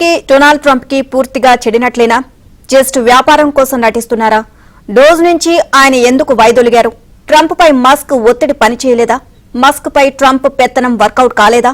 ఇప్పటికీ Donald Trump కి పూర్తిగా చెడినట్లేనా? జస్ట్ వ్యాపారం కోసం నటిస్తున్నారా? డోజ్ నుంచి ఆయన ఎందుకు వైదొలిగారు? ట్రంప్ పై మస్క్ ఒత్తిడి పనిచేయలేదా? మస్క్ పై ట్రంప్ పెత్తనం వర్కౌట్ కాలేదా?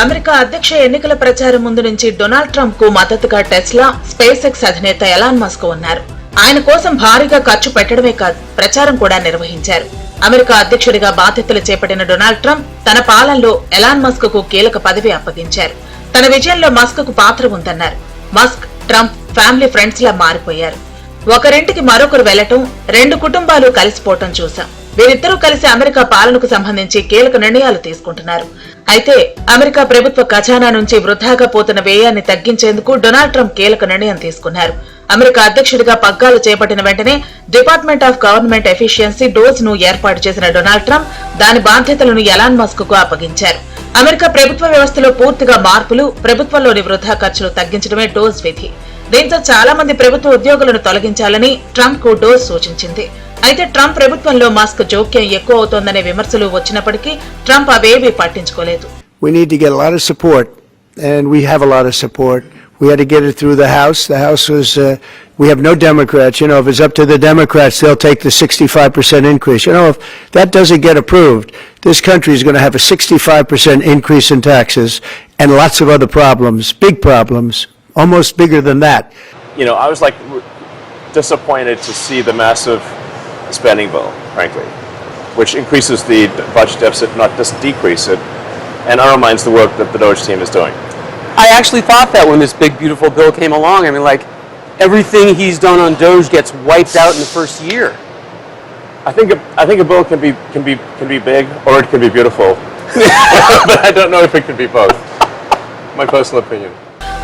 అమెరికా అధ్యక్ష ఎన్నికల ప్రచారం ముందు నుంచి డొనాల్డ్ ట్రంప్ కు మద్దతుగా టెస్లా, స్పేస్ ఎక్స్ అధినేత ఎలాన్ మస్క్ ఉన్నారు. ఆయన కోసం భారీగా ఖర్చు పెట్టడమే కాదు, ప్రచారం కూడా నిర్వహించారు. అమెరికా అధ్యక్షుడిగా బాధ్యతలు చేపట్టిన డొనాల్డ్ ట్రంప్ తన పాలనలో ఎలాన్ మస్క్ కు కీలక పదవి అప్పగించారు. తన విజయంలో మస్క్ కు పాత్ర ఉందన్నారు. మస్క్, ట్రంప్ ఫ్యామిలీ ఫ్రెండ్స్ లా మారిపోయారు. ఒకరింటికి మరొకరు వెళ్లటం, రెండు కుటుంబాలు కలిసిపోవటం చూశాం. వీరిద్దరూ కలిసి అమెరికా పాలనకు సంబంధించి కీలక నిర్ణయాలు తీసుకుంటున్నారు. అయితే అమెరికా ప్రభుత్వ ఖజానా నుంచి వృధాగా పోతున్న వ్యయాన్ని తగ్గించేందుకు డొనాల్డ్ ట్రంప్ కీలక నిర్ణయం తీసుకున్నారు. అమెరికా అధ్యక్షుడిగా పగ్గాలు చేపట్టిన వెంటనే Department of Government Efficiency DOGE ను ఏర్పాటు చేసిన డొనాల్డ్ ట్రంప్ దాని బాధ్యతలను ఎలాన్ మస్క్ కు అప్పగించారు. అమెరికా ప్రభుత్వ వ్యవస్థలో పూర్తిగా మార్పులు, ప్రభుత్వంలోని వృధా ఖర్చులు తగ్గించడమే డోజ్ విధి. దీంతో చాలా మంది ప్రభుత్వ ఉద్యోగులను తొలగించాలని ట్రంప్ కు డోజ్ సూచించింది. అయితే ట్రంప్ ప్రభుత్వంలో మస్క్ జోక్యం ఎక్కువ అవుతోందనే విమర్శలు వచ్చినప్పటికీ ట్రంప్ అవేవీ పట్టించుకోలేదు. We need to get a lot of support, and we have a lot of support. We had to get it through the House. The House was, we have no Democrats. You know, if it's up to the Democrats, they'll take the 65% increase. You know, if that doesn't get approved, this country is going to have a 65% increase in taxes and lots of other problems, big problems, almost bigger than that. You know, I was like disappointed to see the massive spending bill, frankly, which increases the budget deficit, not just decrease it, and undermines the work that the Doge team is doing. I actually thought that when this big, beautiful bill came along. I mean, like, everything he's done on Doge gets wiped out in the first year. I think a bill can be big or it can be beautiful, but I don't know if it can be both. My personal opinion.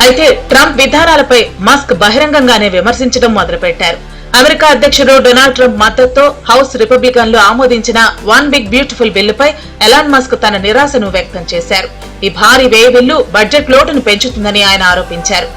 అయితే Trump విధానాలపై Musk బహిరంగంగానే విమర్శించడం మొదలుపెట్టారు. America అధ్యక్షుడు Donald Trump మద్దతుతో house రిపబ్లికన్లు ఆమోదించిన one big beautiful బిల్లుపై Elon Musk తన నిరాశను వ్యక్తం చేశారు. ఈ భారీ వ్యయ బిల్లు బడ్జెట్ లోటును పెంచుతుందని ఆయన ఆరోపించారు.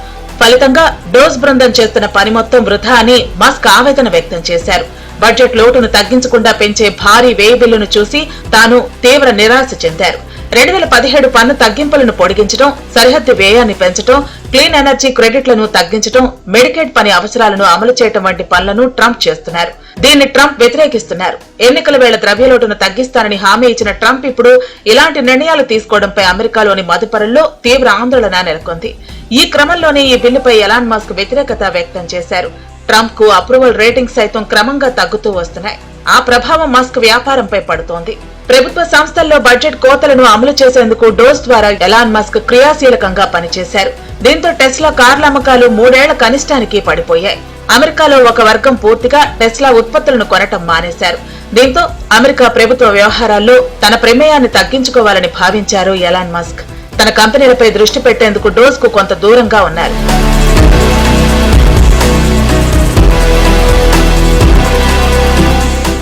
ఫలితంగా డోజ్ బృందం చేస్తున్న పని మొత్తం వృధా అని మస్క్ ఆవేదన వ్యక్తం చేశారు. బడ్జెట్ లోటును తగ్గించకుండా పెంచే భారీ వ్యయ బిల్లును చూసి తాను తీవ్ర నిరాశ చెందారు. 2017 పన్ను తగ్గింపులను పొడిగించడం, సరిహద్దు వ్యయాన్ని పెంచడం, క్లీన్ ఎనర్జీ క్రెడిట్లను తగ్గించడం, మెడికేడ్ పని అవసరాలను అమలు చేయడం వంటి పనులను ట్రంప్ చేస్తున్నారు. దీన్ని ట్రంప్ వ్యతిరేకిస్తున్నారు. ఎన్నికల వేళ ద్రవ్యలోటును తగ్గిస్తానని హామీ ఇచ్చిన ట్రంప్ ఇప్పుడు ఇలాంటి నిర్ణయాలు తీసుకోవడంపై అమెరికాలోని మదుపరుల్లో తీవ్ర ఆందోళన నెలకొంది. ఈ క్రమంలోనే ఈ బిల్లుపై ఎలాన్ మస్క్ వ్యతిరేకత వ్యక్తం చేశారు. ట్రంప్ కు అప్రూవల్ రేటింగ్స్ సైతం క్రమంగా తగ్గుతూ వస్తున్నాయి. ఆ ప్రభావం మస్క్ వ్యాపారంపై పడుతోంది. ప్రభుత్వ సంస్థల్లో బడ్జెట్ కోతలను అమలు చేసేందుకు డోజ్ ద్వారా ఎలాన్ మస్క్ క్రియాశీలకంగా పనిచేశారు. దీంతో టెస్లా కార్ల అమ్మకాలు 3 ఏళ్ల కనిష్టానికి పడిపోయాయి. అమెరికాలో ఒక వర్గం పూర్తిగా టెస్లా ఉత్పత్తులను కొనటం మానేశారు. దీంతో అమెరికా ప్రభుత్వ వ్యవహారాల్లో తన ప్రమేయాన్ని తగ్గించుకోవాలని భావించారు ఎలాన్ మస్క్. తన కంపెనీలపై దృష్టి పెట్టేందుకు డోజ్ కు కొంత దూరంగా ఉన్నారు.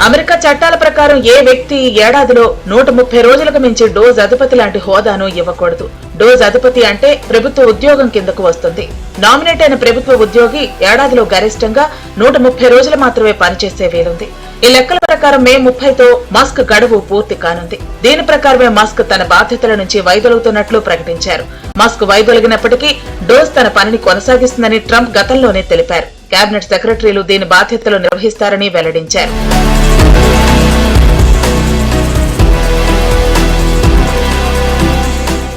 అమెరికా చట్టాల ప్రకారం ఏ వ్యక్తి ఏడాదిలో 130 రోజులకు మించి డోజ్ అధిపతి లాంటి హోదాను ఇవ్వకూడదు. డోజ్ అధిపతి అంటే ప్రభుత్వ ఉద్యోగం కిందకు వస్తుంది. నామినేట్ అయిన ప్రభుత్వ ఉద్యోగి ఏడాదిలో గరిష్టంగా 130 రోజులు మాత్రమే పనిచేసే వీలుంది. ఈ లెక్కల ప్రకారం మే 30తో మస్క్ గడువు పూర్తి కానుంది. దీని ప్రకారమే మస్క్ తన బాధ్యతల నుంచి వైదొలుగుతున్నట్లు ప్రకటించారు. మస్క్ వైదొలిగినప్పటికీ డోజ్ తన పనిని కొనసాగిస్తుందని ట్రంప్ గతంలోనే తెలిపారు. కేబినెట్ సెక్రటరీలు దీని బాధ్యతలు నిర్వహిస్తారని వెల్లడించారు.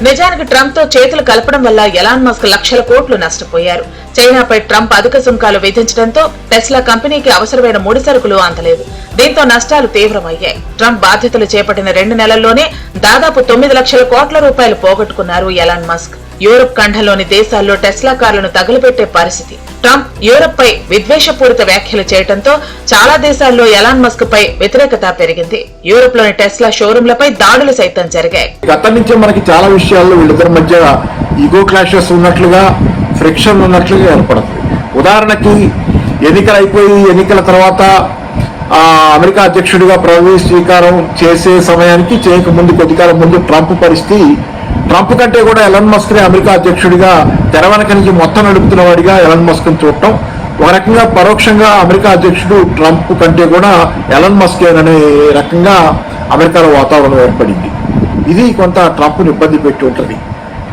నిజానికి ట్రంప్ తో చేతులు కలపడం వల్ల ఎలాన్ మస్క్ లక్షల కోట్లు నష్టపోయారు. చైనాపై ట్రంప్ అధిక సుంకాలు విధించడంతో టెస్లా కంపెనీకి అవసరమైన ముడి సరుకులు అందలేదు. దీంతో నష్టాలు తీవ్రమయ్యాయి. ట్రంప్ బాధ్యతలు చేపట్టిన 2 నెలల్లోనే దాదాపు 9 లక్షల కోట్ల రూపాయలు పోగొట్టుకున్నారు ఎలాన్ మస్క్. యూరప్ ఖండంలోని దేశాల్లో టెస్లా కార్లను తగులబెట్టే పరిస్థితి. ట్రంప్ యూరప్ పై విద్వేషపూరిత వ్యాఖ్యలు చేయడంతో చాలా దేశాల్లో ఎలాన్ మస్క్ పై వ్యతిరేకత పెరిగింది. యూరప్ లోని టెస్లా షోరూంలపై దాడులు సైతం జరిగాయి. గతం నుంచే మనకి చాలా విషయాల్లో వీళ్ళిద్దరి మధ్య ఈగో క్లాషెస్ ఉన్నట్లుగా, ఫ్రిక్షన్ ఉన్నట్లుగా ఏర్పడుతుంది. ఉదాహరణకి ఎన్నికలు అయిపోయి ఎన్నికల తర్వాత అమెరికా అధ్యక్షుడిగా ప్రమాణ స్వీకారం చేసే సమయానికి చేయకముందు కొద్ది కాలం ముందు ట్రంప్ కంటే కూడా ఎలాన్ మస్క్ ని అమెరికా అధ్యక్షుడిగా తెర వెనక నుంచి మొత్తం నడుపుతున్న వాడిగా ఎలాన్ మస్క్ ని చూడటం, ఒక రకంగా పరోక్షంగా అమెరికా అధ్యక్షుడు ట్రంప్ కంటే కూడా ఎలాన్ మస్క్ అనే రకంగా అమెరికాలో వాతావరణం ఏర్పడింది. ఇది కొంత ట్రంప్ను ఇబ్బంది పెట్టి ఉంటుంది.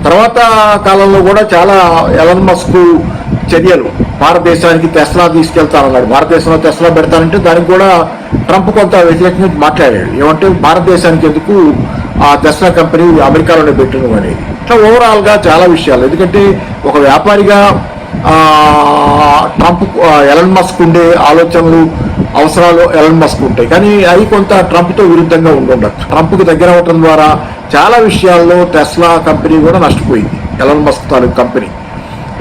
తర్వాత కాలంలో కూడా చాలా ఎలన్ మస్క్ చర్యలు, భారతదేశానికి టెస్లా తీసుకెళ్తానన్నాడు, భారతదేశంలో టెస్లా పెడతానంటే దానికి కూడా ట్రంప్ కొంత వ్యతిరేకంగా మాట్లాడాడు. ఏమంటే భారతదేశానికి ఎందుకు ఆ టెస్లా కంపెనీ అమెరికాలోనే పెట్టను అనేది. ఇట్లా ఓవరాల్గా చాలా విషయాలు, ఎందుకంటే ఒక వ్యాపారిగా ట్రంప్ ఎలన్ మస్క్ ఉండే ఆలోచనలు, అవసరాలు ఎలన్ మస్క్ ఉంటాయి, కానీ అవి కొంత ట్రంప్తో విరుద్ధంగా ఉండొచ్చు. ట్రంప్కి దగ్గర అవటం ద్వారా చాలా విషయాల్లో టెస్లా కంపెనీ కూడా నష్టపోయింది. ఎలన్ మస్క్ తాలూకు కంపెనీ,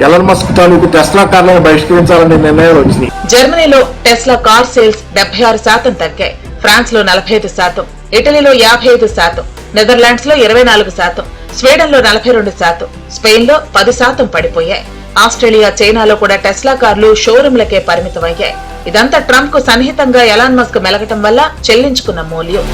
ఎలన్ మస్క్ తాలూకు టెస్లా కార్లను బహిష్కరించాలనే నిర్ణయాలు వచ్చినాయి. జర్మనీలో టెస్లా కార్ సేల్స్ 76% తగ్గాయి, ఫ్రాన్స్ లో 45%, ఇటలీలో 55%, నెదర్లాండ్స్ లో 24%, స్వీడన్ లో 42%, స్పెయిన్ లో 10% పడిపోయాయి. ఆస్ట్రేలియా, చైనాలో కూడా టెస్లా కార్లు షోరూంలకే పరిమితమయ్యాయి. ఇదంతా ట్రంప్ కు సన్నిహితంగా ఎలాన్ మస్క్ మెలగటం వల్ల చెల్లించుకున్న మూల్యం.